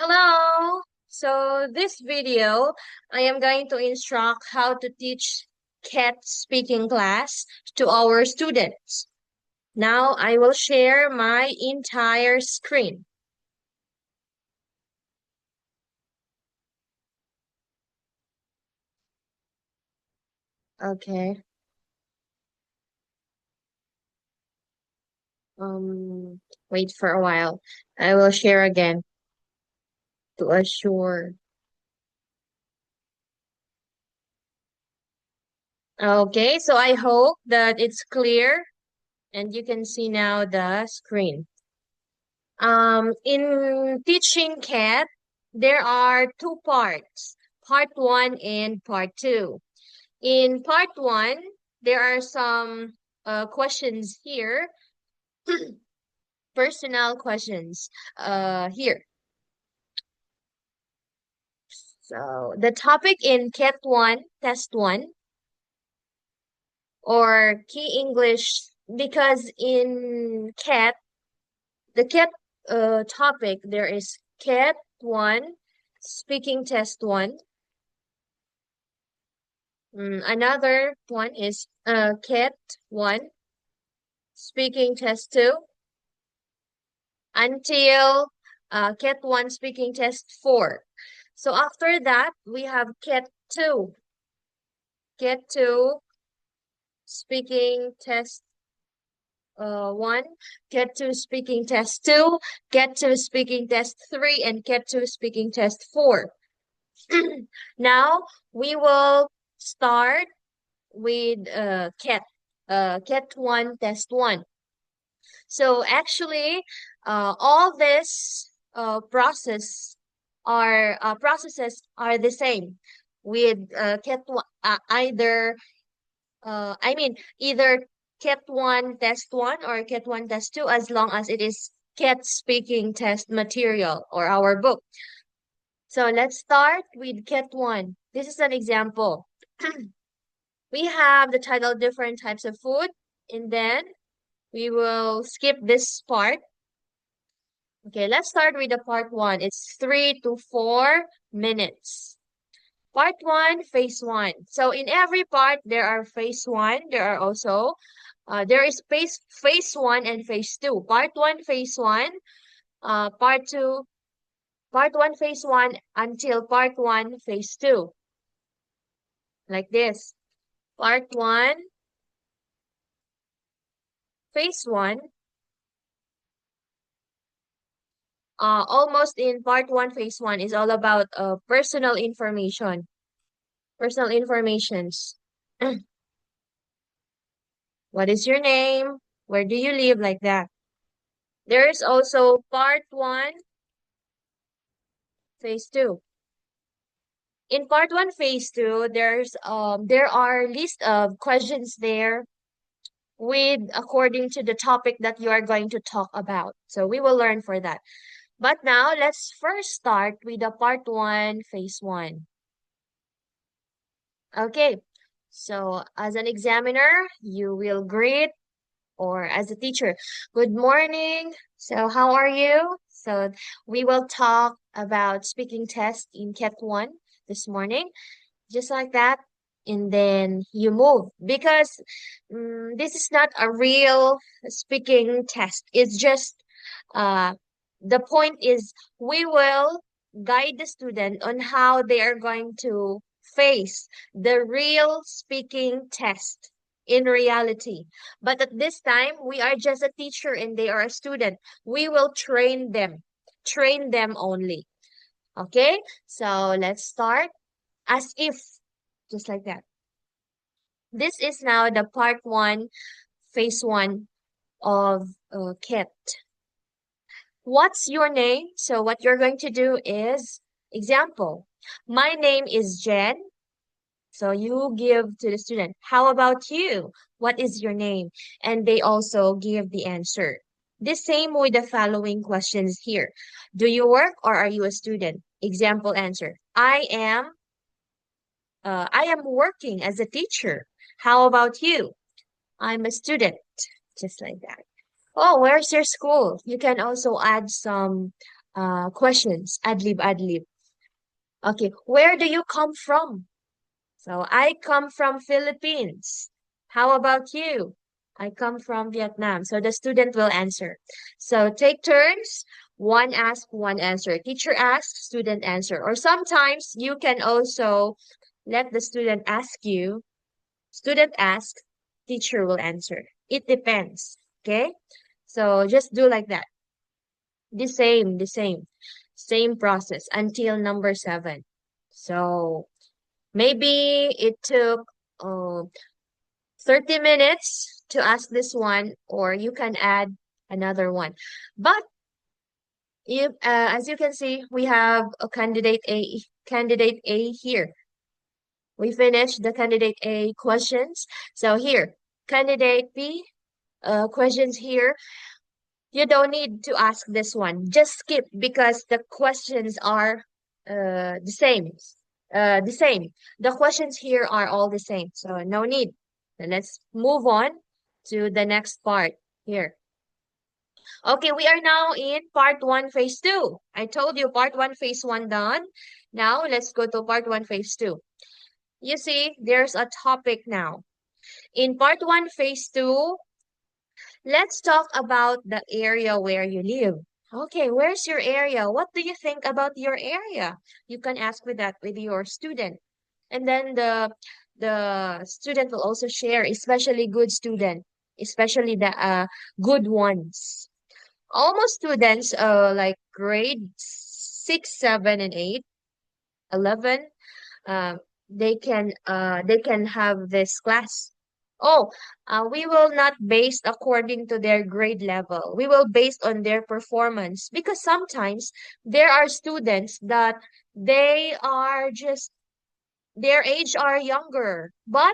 Hello! So this video, I am going to instruct how to teach cat speaking class to our students. Now I will share my entire screen. Okay. Um, Wait for a while. I will share again to assure. Okay, so I hope that it's clear and you can see now the screen. In teaching cat, there are two parts, part one and part two. In part one, there are some questions here, personal questions here. So the topic in cat one, test one, or key English, because in cat, the cat topic, there is cat one, speaking test one. Another one is Cat 1, speaking test 2, until Cat 1, speaking test 4. So after that, we have Cat 2, speaking test 1, Cat 2, speaking test 2, Cat 2, speaking test 3, and Cat 2, speaking test 4. Now, we will start with Cat 1, test 1. So actually, all this processes are the same with either either Cat 1 test 1 or Cat 1 test 2, as long as it is Cat speaking test material or our book. So let's start with Cat 1. This is an example. We have the title different types of food, and then we will skip this part. Okay, let's start with the part one. It's 3 to 4 minutes. Part one, phase one. So in every part, there are phase one. There are also, there is phase one and phase two. Part one, phase one. Part two, part one, phase one until part one, phase two. Like this. Part one, phase one. Almost in part one, phase one is all about personal information. Personal informations. What is your name? Where do you live? Like that. There is also part one, phase two. In part one, phase two, there are list of questions there with according to the topic that you are going to talk about. So we will learn for that. But now let's first start with the part one, phase one. Okay. So as an examiner, you will greet, or as a teacher, good morning. So how are you? So we will talk about speaking test in Cat 1 this morning, just like that. And then you move because this is not a real speaking test. It's just uh, the point is we will guide the student on how they are going to face the real speaking test in reality. But at this time, we are just a teacher and they are a student. We will train them only. Okay, so let's start as if, just like that. This is now the part one, phase one of KIT. What's your name? So what you're going to do is, example, my name is Jen. So you give to the student, how about you? What is your name? And they also give the answer. The same with the following questions here. Do you work or are you a student? Example answer. I am working as a teacher. How about you? I'm a student. Just like that. Oh, where's your school? You can also add some questions. Ad lib. Okay, where do you come from? So I come from Philippines. How about you? I come from Vietnam. So the student will answer. So take turns. One ask, one answer. Teacher asks, student answer. Or sometimes you can also let the student ask you. Student asks, teacher will answer. It depends. Okay? So just do like that. Same process until number 7. So maybe it took uh, 30 minutes to ask this one, or you can add another one. But if, as you can see, we have a candidate A here. We finished the candidate A questions. So here, candidate B questions here. You don't need to ask this one. Just skip because the questions are the same. The same. The questions here are all the same. So no need. Then let's move on to the next part here. Okay, we are now in part 1, phase 2. I told you part 1, phase 1 done. Now let's go to part 1, phase 2. You see, there's a topic now. In part 1, phase 2, let's talk about the area where you live. Okay, where's your area? What do you think about your area? You can ask with that with your student. And then the student will also share, especially good student, especially the good ones. Almost students like grade 6, 7, and 8, 11, they can have this class. Oh, we will not base according to their grade level. We will base on their performance because sometimes there are students that they are just their age are younger, but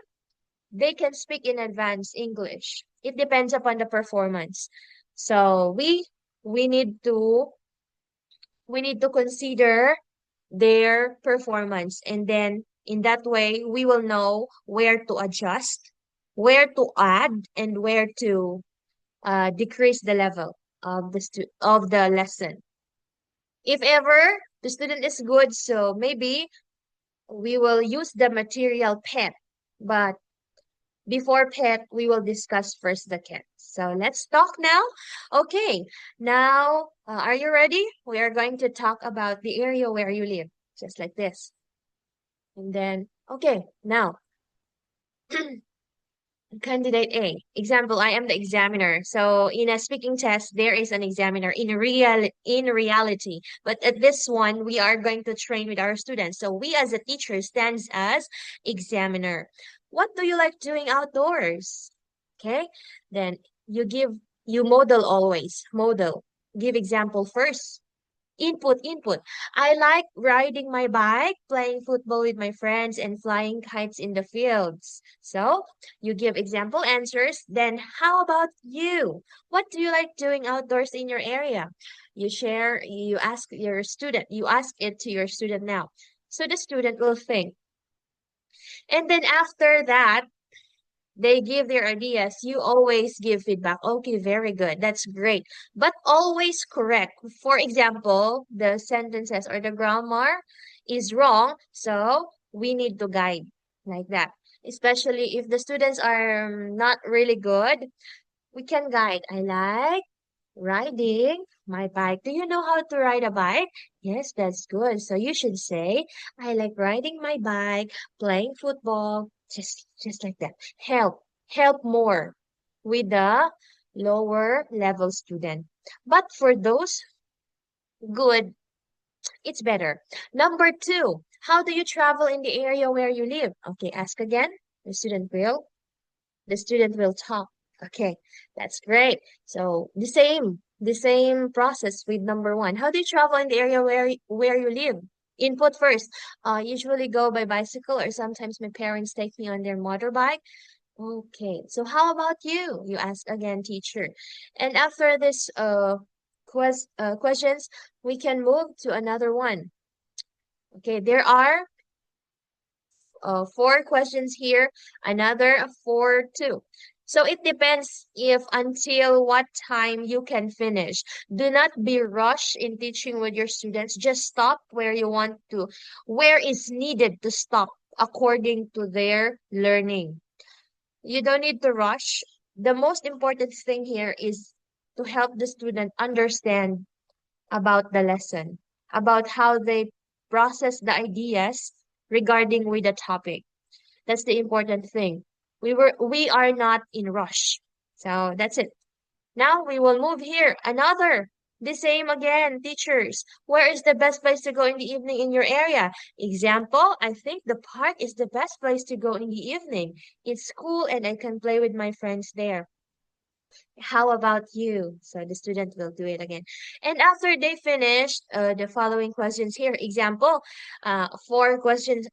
they can speak in advanced English. It depends upon the performance. So we need to we need to consider their performance, and then in that way we will know where to adjust, where to add, and where to decrease the level of of the lesson. If ever the student is good, so maybe we will use the material pet, but before pet we will discuss first the cat. So let's talk now. Okay, now are you ready? We are going to talk about the area where you live, just like this. And then, okay, now, candidate A. Example, I am the examiner. So in a speaking test, there is an examiner in reality. But at this one, we are going to train with our students. So we as a teacher stands as examiner. What do you like doing outdoors? Okay, then you model always. Model. Give example first. Input. I like riding my bike, playing football with my friends, and flying kites in the fields. So you give example answers. Then how about you? What do you like doing outdoors in your area? You ask your student, you ask it to your student now. So the student will think. And then after that, they give their ideas. You always give feedback. Okay, very good. That's great. But always correct. For example, the sentences or the grammar is wrong. So we need to guide like that. Especially if the students are not really good, we can guide. I like riding my bike. Do you know how to ride a bike? Yes, that's good. So you should say, I like riding my bike, playing football, just like that. Help more with the lower level student. But for those good, it's better. Number 2, how do you travel in the area where you live? Okay, ask again. The student will. The student will talk. Okay, that's great. So the same process with number 1. How do you travel in the area where you live? Input first. Usually go by bicycle, or sometimes my parents take me on their motorbike. Okay, so how about you? You ask again, teacher. And after this questions, we can move to another one. Okay, there are 4 questions here, another 4 too. So it depends if until what time you can finish. Do not be rushed in teaching with your students. Just stop where you want to, where is needed to stop according to their learning. You don't need to rush. The most important thing here is to help the student understand about the lesson, about how they process the ideas regarding with the topic. That's the important thing. We are not in rush. So that's it. Now we will move here. Another. The same again, teachers. Where is the best place to go in the evening in your area? Example, I think the park is the best place to go in the evening. It's cool and I can play with my friends there. How about you? So the student will do it again. And after they finish the following questions here, example, four questions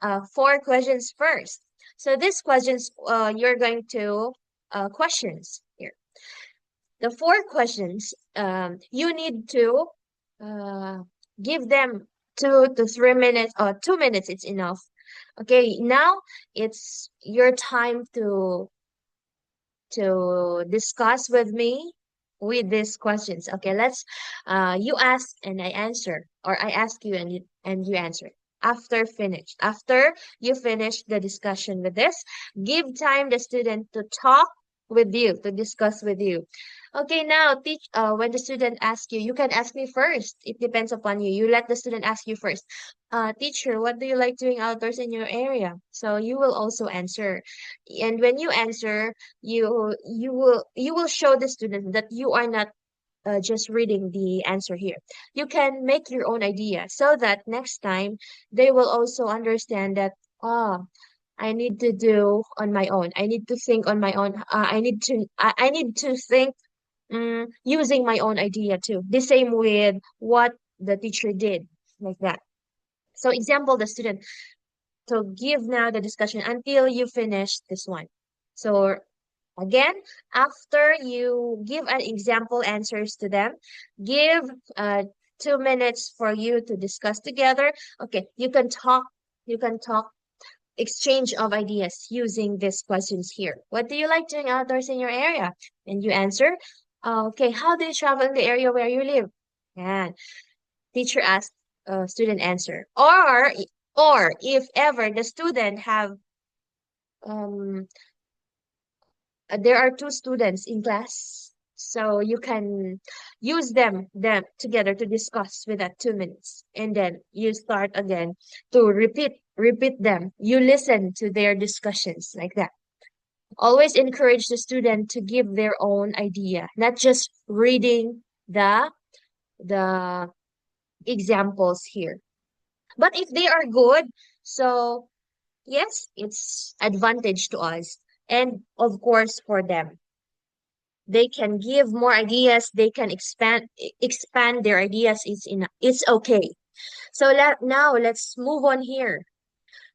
first. So these questions, you're going to questions here. The four questions, you need to uh, give them 2 to 3 minutes, or 2 minutes, it's enough. Okay, now it's your time to discuss with me with these questions. Okay, let's you ask and I answer, or I ask you and you answer. After you finish the discussion with this, give time the student to talk with you, to discuss with you. Okay, now teach when the student asks you, you can ask me first. It depends upon you. You let the student ask you first. Teacher, what do you like doing outdoors in your area? So you will also answer. And when you answer, you will show the student that you are not just reading the answer here. You can make your own idea so that next time they will also understand that, ah, I need to do on my own. I need to think on my own. I need to think using my own idea too. The same with what the teacher did, like that. So example, the student, to give now the discussion until you finish this one. So again, after you give an example answers to them, give 2 minutes for you to discuss together. Okay, you can talk, exchange of ideas using these questions here. What do you like doing outdoors in your area? And you answer, okay, how do you travel in the area where you live? And teacher asks, student answer. Or if ever the student have um there are two students in class, so you can use them together to discuss with that 2 minutes, and then you start again to repeat them. You listen to their discussions like that. Always encourage the student to give their own idea, not just reading the examples here. But if they are good, so yes, it's advantage to us, and of course for them. They can give more ideas, they can expand their ideas. It's okay. So now let's move on here.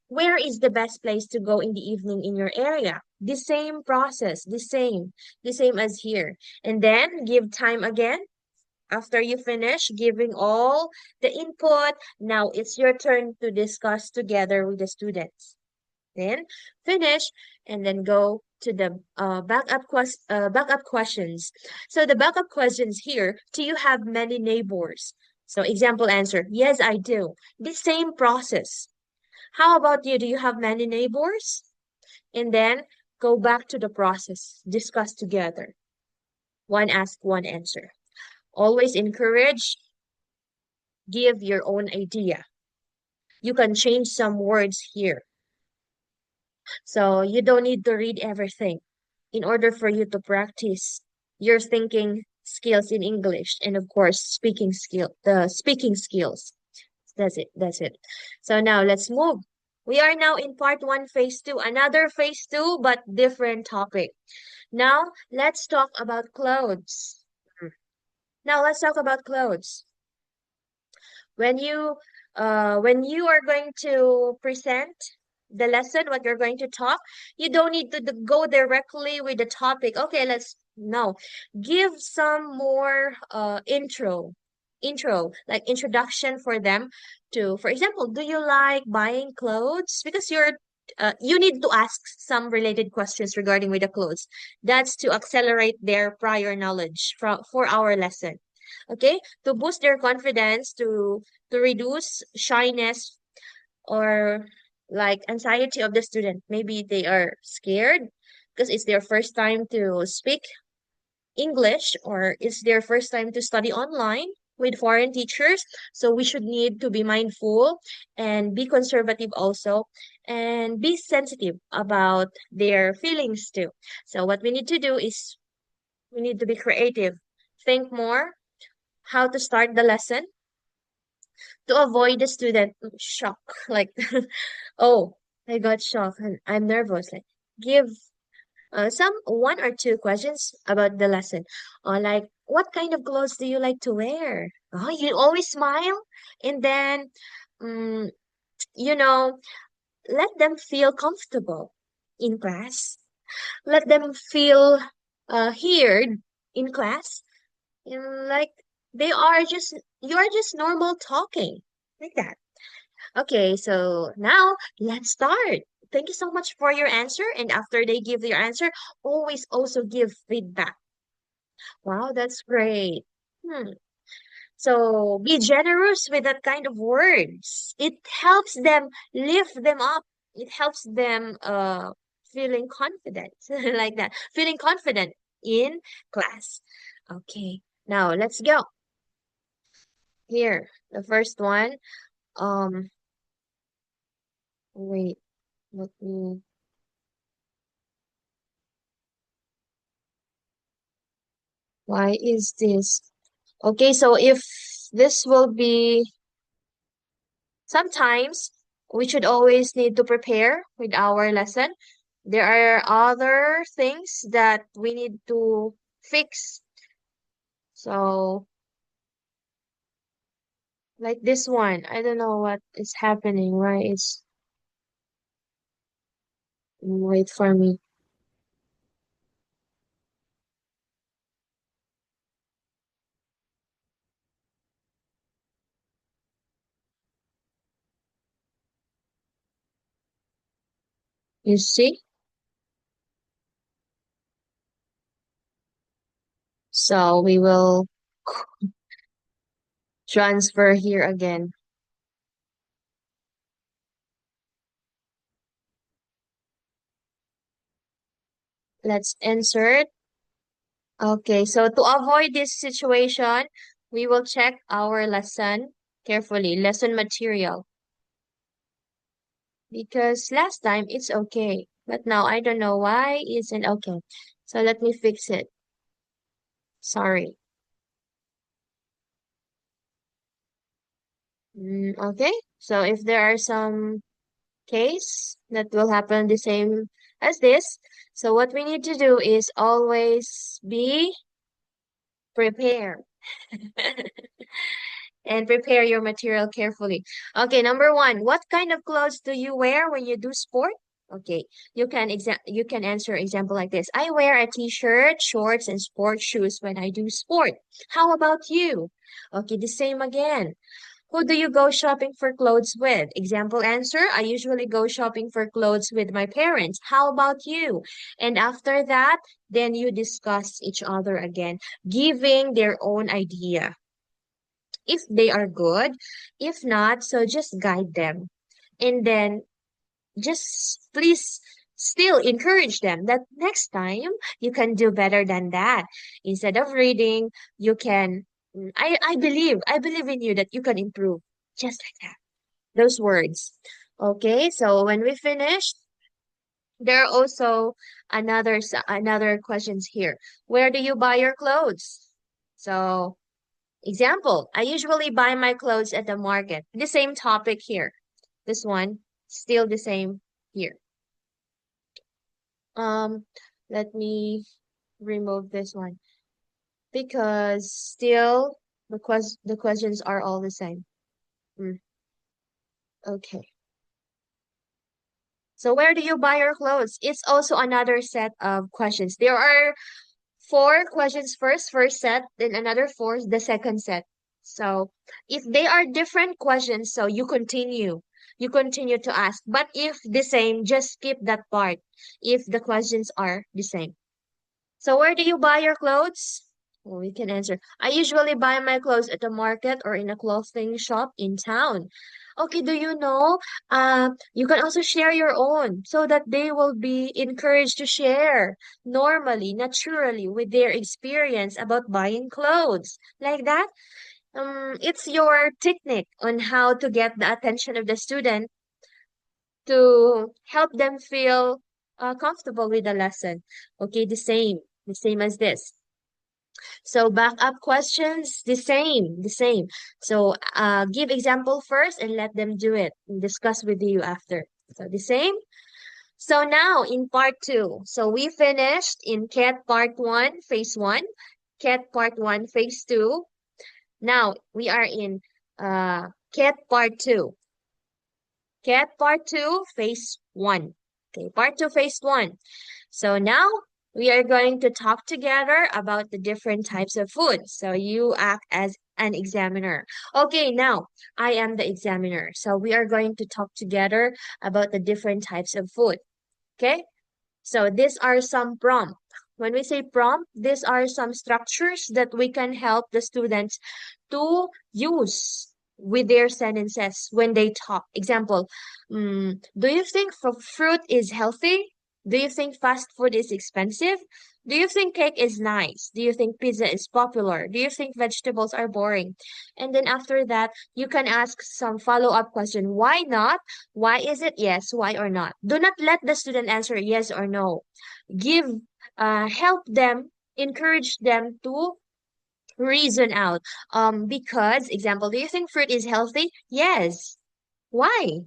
Where is the best place to go in the evening in your area? The same process, the same as here. And then give time again. After you finish giving all the input, now it's your turn to discuss together with the students. Then finish and then go to the backup questions. So the backup questions here, do you have many neighbors? So example answer, yes, I do. The same process. How about you? Do you have many neighbors? And then go back to the process, discuss together. One ask, one answer. Always encourage, give your own idea. You can change some words here. So you don't need to read everything in order for you to practice your thinking skills in English, and of course the speaking skills. That's it. That's it. So now let's move. We are now in part one, phase two, another phase two, but different topic. Now let's talk about clothes. Now let's talk about clothes. When you are going to present the lesson, what you're going to talk, you don't need to go directly with the topic. Okay, let's no. Give some more intro, like introduction for them to, for example, do you like buying clothes? Because you're you need to ask some related questions regarding with the clothes. That's to accelerate their prior knowledge for our lesson. Okay, to boost their confidence, to reduce shyness or like anxiety of the student. Maybe they are scared because it's their first time to speak English or it's their first time to study online with foreign teachers. So we should need to be mindful and be conservative also and be sensitive about their feelings too. So what we need to do is we need to be creative, think more how to start the lesson to avoid the student shock. Like, oh, I got shocked and I'm nervous. Like, give some one or two questions about the lesson. Or like, what kind of clothes do you like to wear? Oh, you always smile, and then, um, you know, let them feel comfortable in class. Let them feel heard in class. And like they are just you are just normal talking like that. Okay, so now let's start. Thank you so much for your answer. And after they give their answer, always also give feedback. Wow, that's great. Hmm. So be generous with that kind of words. It helps them lift them up. It helps them feeling confident like that. Feeling confident in class. Okay. Now let's go. Here, the first one. Um, wait, let me why is this? Okay, so if this will be sometimes we should always need to prepare with our lesson. There are other things that we need to fix. So, like this one, I don't know what is happening. Why it's wait for me. You see? So we will transfer here again. Let's insert. Okay, so to avoid this situation, we will check our lesson carefully, lesson material. Because last time it's okay, but now I don't know why isn't okay. So let me fix it. Sorry. Okay, so if there are some case that will happen the same as this, so what we need to do is always be prepared. And prepare your material carefully. Okay, number one, what kind of clothes do you wear when you do sport? Okay, you can answer example like this. I wear a t-shirt, shorts, and sport shoes when I do sport. How about you? Okay, the same again. Who do you go shopping for clothes with? Example answer, I usually go shopping for clothes with my parents. How about you? And after that, then you discuss each other again, giving their own idea if they are good. If not, so just guide them. And then just please still encourage them that next time you can do better than that. Instead of reading, you can, I believe in you that you can improve. Just like that. Those words. Okay, so when we finish, there are also another questions here. Where do you buy your clothes? So example, I usually buy my clothes at the market. The same topic here. This one, still the same here. Um, let me remove this one because still the questions are all the same. Mm, okay. So where do you buy your clothes? It's also another set of questions. There are four questions first set, then another four, the second set. So if they are different questions, so you continue. you continue to ask. But if the same, just skip that part if the questions are the same. So where do you buy your clothes? Well, we can answer. I usually buy my clothes at the market or in a clothing shop in town. Okay, do you know? You can also share your own so that they will be encouraged to share normally, naturally with their experience about buying clothes. Like that. It's your technique on how to get the attention of the student to help them feel comfortable with the lesson. Okay, the same as this. So backup questions, the same. So give example first and let them do it and discuss with you after. So the same. So now in part two, so we finished in CAT part one, phase one, CAT part one, phase two. Now we are in CAT part two. CAT part two, phase one. Okay, part two, phase one. So now we are going to talk together about the different types of food. So you act as an examiner. Okay, now I am the examiner. So we are going to talk together about the different types of food. Okay, so these are some prompt. When we say prompt, these are some structures that we can help the students to use with their sentences when they talk. Example, do you think fruit is healthy? Do you think fast food is expensive? Do you think cake is nice? Do you think pizza is popular? Do you think vegetables are boring? And then after that, you can ask some follow-up question. Why not? Why is it yes? Why or not? Do not let the student answer yes or no. Give, help them, encourage them to reason out. Because, example, do you think fruit is healthy? Yes. Why?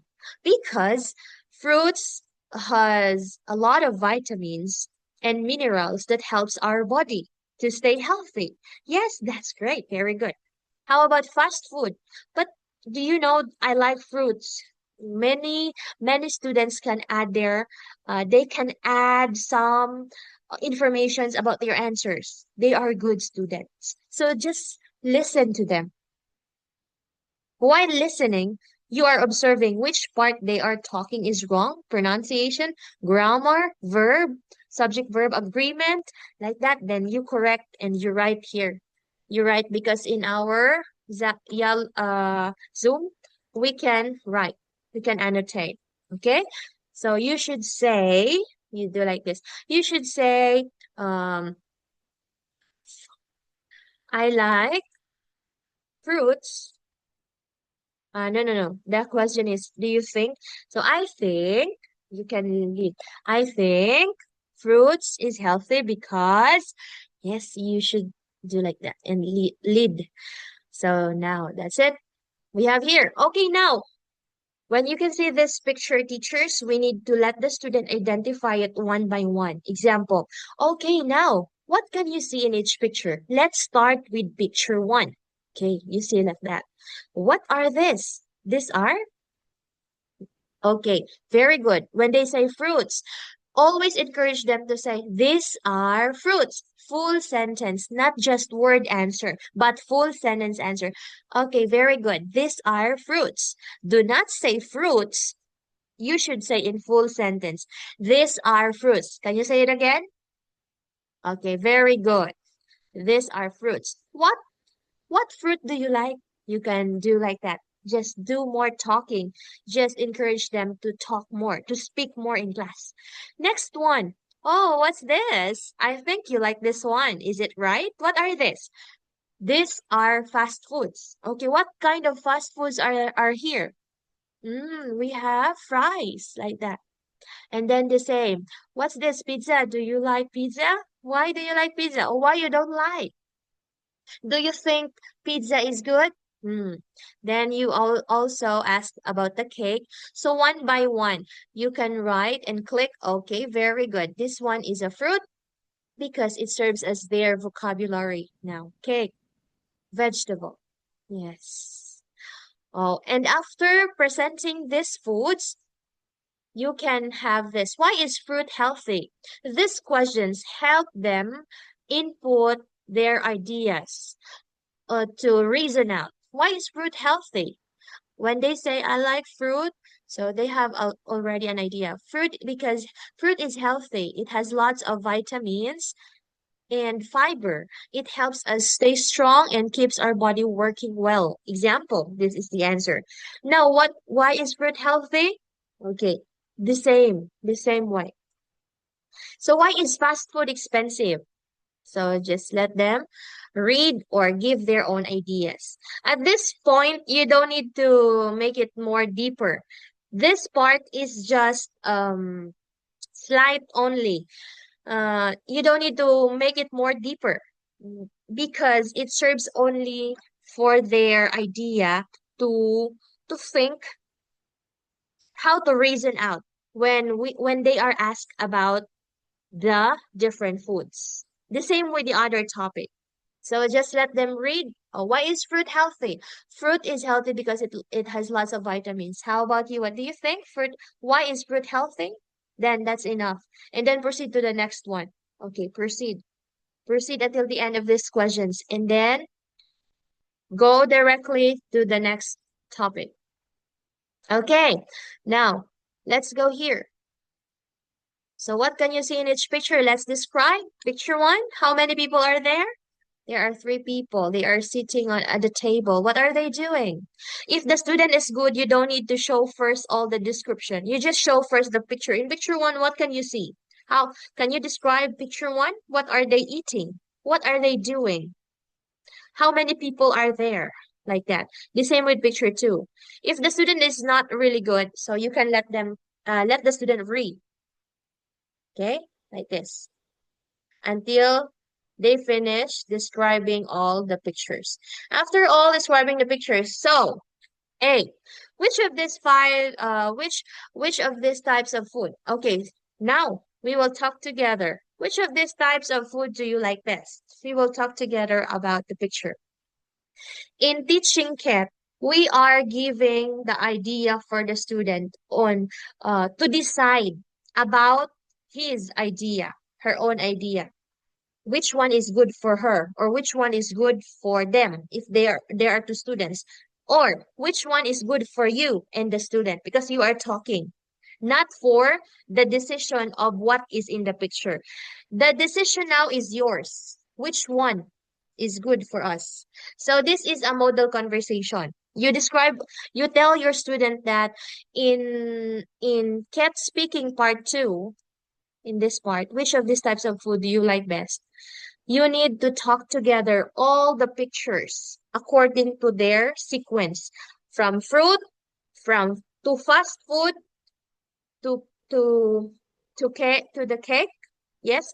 Because fruits has a lot of vitamins and minerals that helps our body to stay healthy. Yes, that's great. Very good. How about fast food? But do you know I like fruits? Many students can add they can add some informations about their answers. They are good students. So just listen to them. While listening, you are observing which part they are talking is wrong, pronunciation, grammar, verb, subject verb agreement, like that. Then you correct and you write here. You write because in our Zoom, we can write, we can annotate. Okay? So you should say, you do like this. You should say, um, I like fruits. No. The question is, do you think? So I think you can lead. I think fruits is healthy because, yes, you should do like that and lead. So now that's it. We have here. Okay, now when you can see this picture, teachers, we need to let the student identify it one by one. Example. Okay, now what can you see in each picture? Let's start with picture one. Okay, you see like that. What are this? These are? Okay, very good. When they say fruits, always encourage them to say, these are fruits. Full sentence, not just word answer, but full sentence answer. Okay, very good. These are fruits. Do not say fruits. You should say in full sentence. These are fruits. Can you say it again? Okay, very good. These are fruits. What fruit do you like? You can do like that. Just do more talking. Just encourage them to talk more, to speak more in class. Next one. Oh, what's this? I think you like this one. Is it right? What are this? These are fast foods. Okay, what kind of fast foods are here? We have fries like that. And then the same. What's this pizza? Do you like pizza? Why do you like pizza? Or why you don't like? Do you think pizza is good? Hmm. Then you also ask about the cake. So one by one, you can write and click, okay, very good. This one is a fruit because it serves as their vocabulary now. Cake, vegetable. Yes. Oh, and after presenting these foods, you can have this. Why is fruit healthy? These questions help them input their ideas to reason out. Why is fruit healthy? When they say I like fruit, so they have already an idea. Fruit, because fruit is healthy. It has lots of vitamins and fiber. It helps us stay strong and keeps our body working well. Example, this is the answer. Now, why is fruit healthy? Okay, the same way. So why is fast food expensive? So just let them read or give their own ideas. At this point, you don't need to make it more deeper. This part is just slight only. You don't need to make it more deeper because it serves only for their idea to to think how to reason out when they are asked about the different foods. The same with the other topic. So just let them read. Oh, why is fruit healthy? Fruit is healthy because it has lots of vitamins. How about you? What do you think? Fruit, why is fruit healthy? Then that's enough. And then proceed to the next one. Okay, proceed. Proceed until the end of these questions. And then go directly to the next topic. Okay, now let's go here. So what can you see in each picture? Let's describe. Picture one, how many people are there? There are three people. They are sitting at the table. What are they doing? If the student is good, you don't need to show first all the description. You just show first the picture. In picture one, what can you see? How can you describe picture one? What are they eating? What are they doing? How many people are there? Like that. The same with picture two. If the student is not really good, so you can let the student read. Okay, like this until they finish describing all the pictures. After all describing the pictures, so A, which of these five, which of these types of food? Okay, now we will talk together. Which of these types of food do you like best? We will talk together about the picture. In teaching Cat, we are giving the idea for the student on to decide about his idea, her own idea, which one is good for her or which one is good for them if there are two students, or which one is good for you and the student because you are talking, not for the decision of what is in the picture. The decision now is yours, which one is good for us. So this is a model conversation. You tell your student that in cat speaking part 2, in this part, which of these types of food do you like best? You need to talk together all the pictures according to their sequence, from fruit, from to fast food, to to cake, to the cake, yes,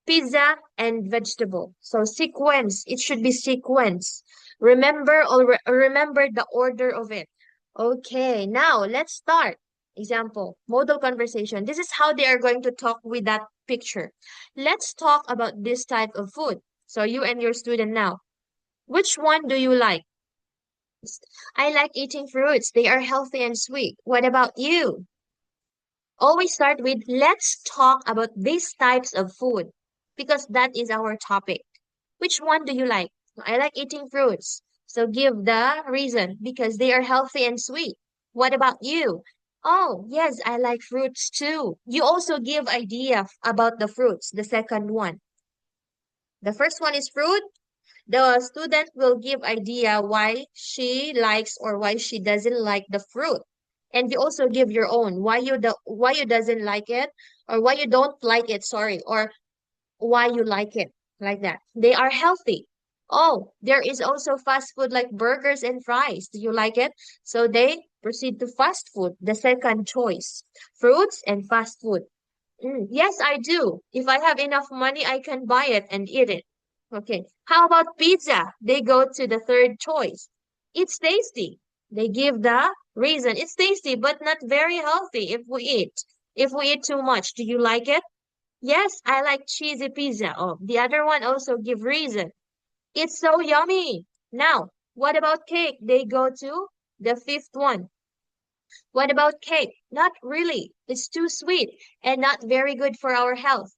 pizza and vegetable. So sequence, it should be sequence. Remember the order of it. Okay, now let's start. Example, model conversation. This is how they are going to talk with that picture. Let's talk about this type of food. So you and your student now. Which one do you like? I like eating fruits. They are healthy and sweet. What about you? Always start with let's talk about these types of food because that is our topic. Which one do you like? I like eating fruits. So give the reason because they are healthy and sweet. What about you? Oh, yes, I like fruits too. You also give idea about the fruits, the second one. The first one is fruit. The student will give idea why she likes or why she doesn't like the fruit. And you also give your own why you doesn't like it or why you don't like it, sorry, or why you like it, like that. They are healthy. Oh, there is also fast food like burgers and fries. Do you like it? So they proceed to fast food, the second choice. Fruits and fast food. Yes, I do. If I have enough money, I can buy it and eat it. Okay. How about pizza? They go to the third choice. It's tasty. They give the reason. It's tasty, but not very healthy if we eat. If we eat too much, do you like it? Yes, I like cheesy pizza. Oh, the other one also give reason. It's so yummy. Now, what about cake? They go to the fifth one. What about cake? Not really. It's too sweet and not very good for our health.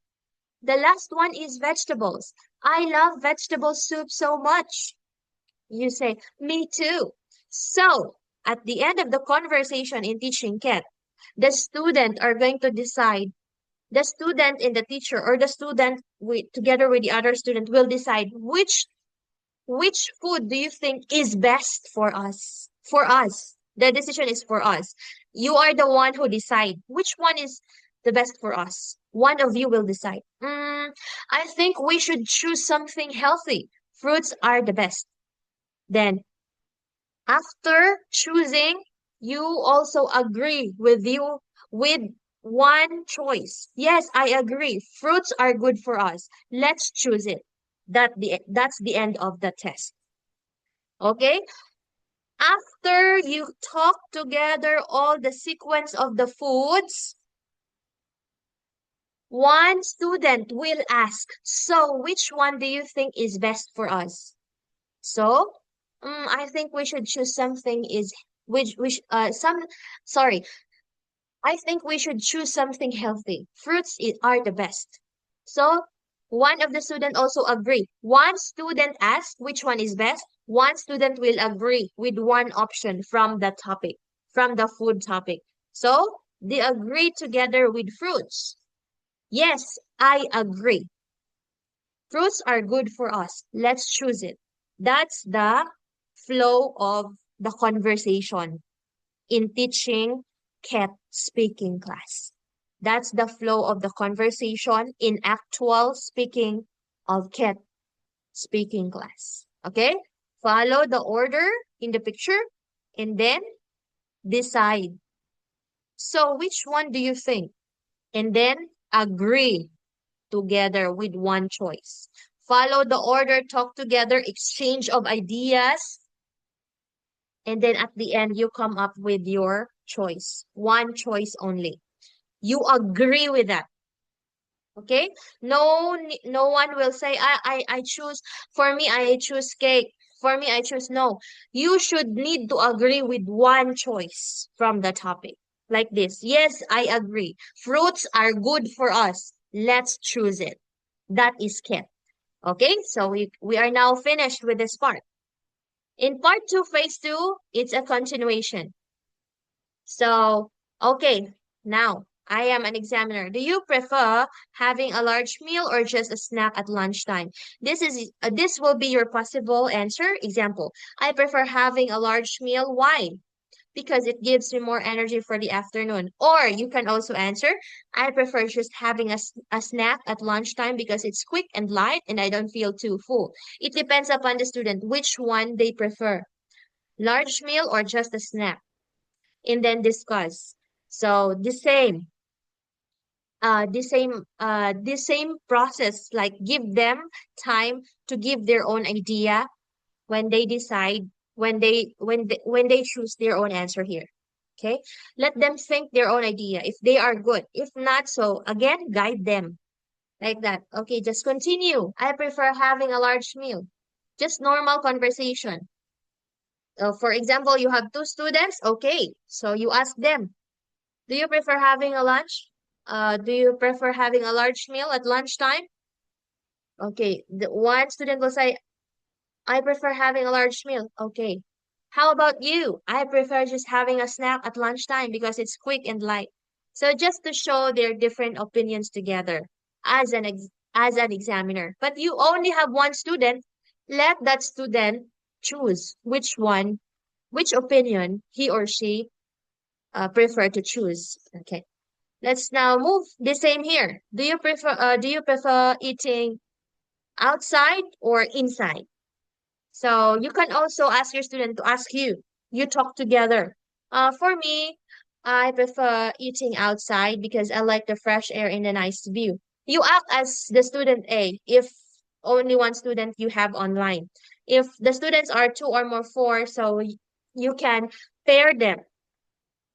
The last one is vegetables. I love vegetable soup so much. You say, me too. So, at the end of the conversation in teaching Ket, the student are going to decide, the student and the teacher, or the student with together with the other student will decide which food do you think is best for us? For us. The decision is for us. You are the one who decide which one is the best for us. One of you will decide. I think we should choose something healthy. Fruits are the best. Then, after choosing, you also agree with one choice. Yes, I agree. Fruits are good for us. Let's choose it. That's the end of the test. Okay? After you talk together all the sequence of the foods, one student will ask, so which one do you think is best for us? So, I think we should choose something is which some sorry, I think we should choose something healthy. Are the best. So one of the student also agree. One student asks which one is best. One student will agree with one option from the topic, from the food topic. So they agree together with fruits. Yes, I agree. Fruits are good for us. Let's choose it. That's the flow of the conversation in teaching Ket speaking class. That's the flow of the conversation in actual speaking of Ket speaking class. Okay? Follow the order in the picture and then decide. So which one do you think? And then agree together with one choice. Follow the order, talk together, exchange of ideas, and then at the end, you come up with your choice. One choice only. You agree with that. Okay? No one will say, I choose, for me, I choose cake. For me, I choose no. You should need to agree with one choice from the topic. Like this. Yes, I agree. Fruits are good for us. Let's choose it. That is kept. Okay? So we are now finished with this part. In part two, phase two, it's a continuation. So, okay, now I am an examiner. Do you prefer having a large meal or just a snack at lunchtime? This will be your possible answer. Example, I prefer having a large meal. Why? Because it gives me more energy for the afternoon. Or you can also answer, I prefer just having a snack at lunchtime because it's quick and light and I don't feel too full. It depends upon the student which one they prefer, large meal or just a snack, and then discuss. So the same process, like give them time to give their own idea when they decide, when they choose their own answer here. Okay, let them think their own idea if they are good. If not, so again, guide them like that. Okay, just continue. I prefer having a large meal. Just normal conversation. For example, you have two students. Okay, so you ask them, do you prefer having a lunch? Do you prefer having a large meal at lunchtime? Okay, the one student will say, I prefer having a large meal. Okay. How about you? I prefer just having a snack at lunchtime because it's quick and light. So just to show their different opinions together as an examiner. But you only have one student. Let that student choose which opinion he or she prefer to choose. Okay. Let's now move the same here. Do you prefer eating outside or inside? So you can also ask your student to ask you. You talk together. For me, I prefer eating outside because I like the fresh air and the nice view. You act as the student A if only one student you have online. If the students are two or more four, so you can pair them.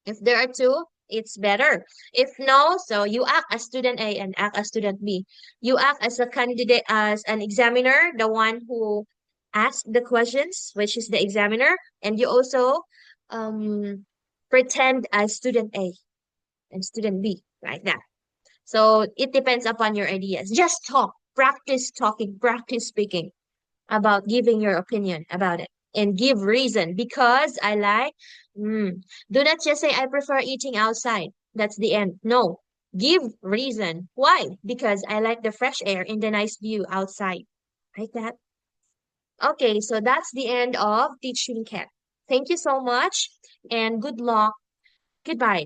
If there are two, it's better. If no, so you act as student A and act as student B. You act as a candidate, as an examiner, the one who asks the questions, which is the examiner, and you also um, pretend as student A and student B, like that. So it depends upon your ideas. Just talk, practice talking, practice speaking about giving your opinion about it. and give reason because I like. Mm. Do not just say I prefer eating outside. That's the end. No, give reason. Why? Because I like the fresh air and the nice view outside. Like that. Okay, so that's the end of teaching cat. Thank you so much and good luck. Goodbye.